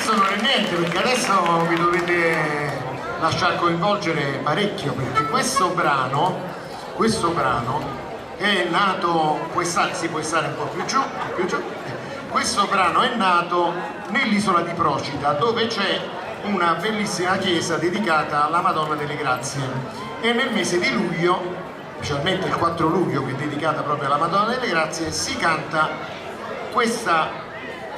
questo non è niente, perché adesso vi dovete lasciar coinvolgere parecchio, perché questo brano è nato, si può stare un po' più giù, questo brano è nato nell'isola di Procida, dove c'è una bellissima chiesa dedicata alla Madonna delle Grazie, e nel mese di luglio, specialmente il 4 luglio, che è dedicata proprio alla Madonna delle Grazie, si canta questa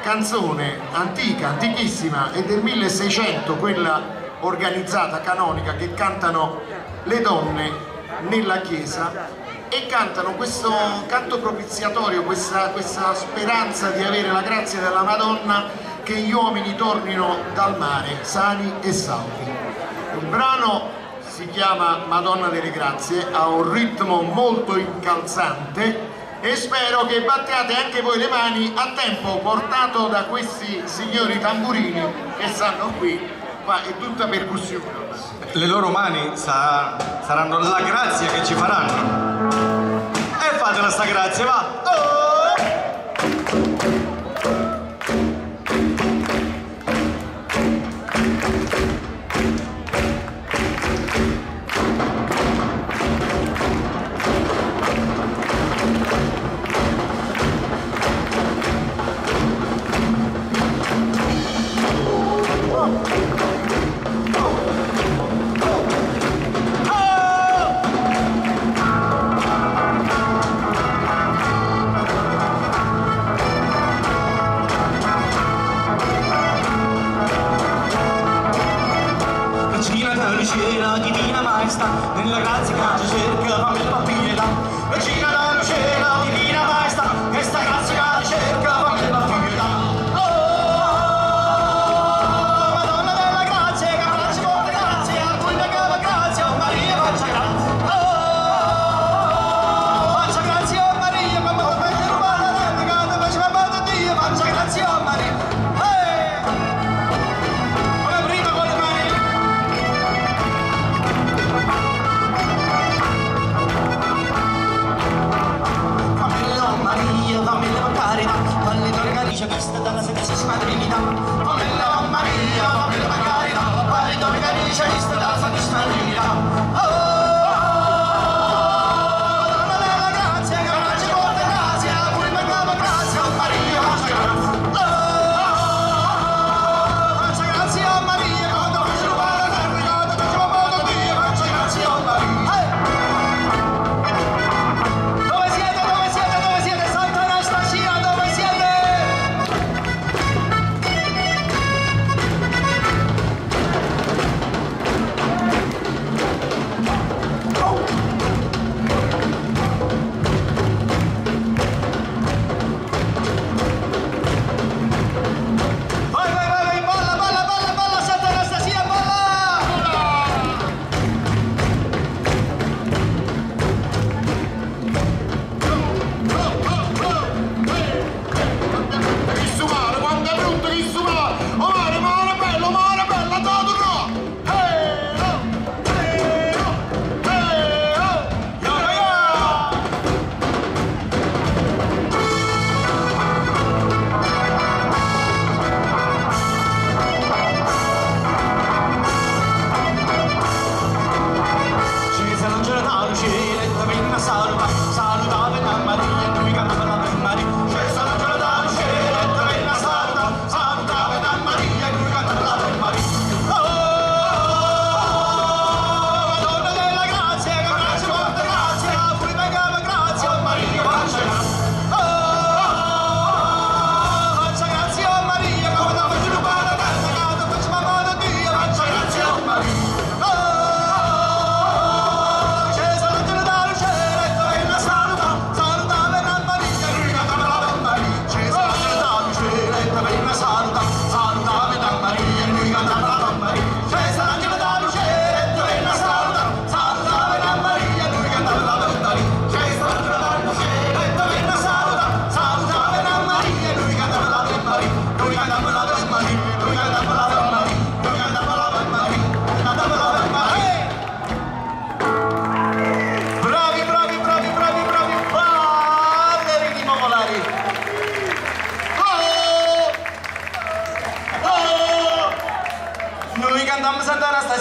canzone antica, antichissima, è del 1600, quella organizzata, canonica, che cantano le donne nella chiesa, e cantano questo canto propiziatorio, questa speranza di avere la grazia della Madonna, che gli uomini tornino dal mare sani e salvi. Il brano si chiama Madonna delle Grazie, ha un ritmo molto incalzante, e spero che battiate anche voi le mani a tempo portato da questi signori tamburini che stanno qui, ma è tutta percussione. Le loro mani saranno la grazia che ci faranno. E fatela sta grazia, va! Oh! Cielo divina maestà, nella grazia che ci cerca, fammi la pietà. Regina del cielo, divina maestà, questa grazia che ci cerca, fammi la pietà. Oh, Madonna della grazia, che faccia molte grazie, a cui pregava grazia, oh Maria faccia grazia. Oh, faccia grazia, oh Maria, quando ho messo rubare la terra, quando faceva parte di Dio, faccia grazia, oh Maria. Vista dalla Santissima Trinità, come la Maria, come la carità, paritone caricia vista dalla Santissima Trinità. Madonna della grazia, che faccia molte grazie, a cui pregava grazia, oh Maria, faccia grazia. Faccia grazia, oh Maria, quando faccio rubare la terra, quando facciamo modo Dio, faccia grazia, oh Maria. Dove siete, dove siete, dove siete, Santa Anastasia, dove siete? Oh! noi cantiamo Santa Anastasia.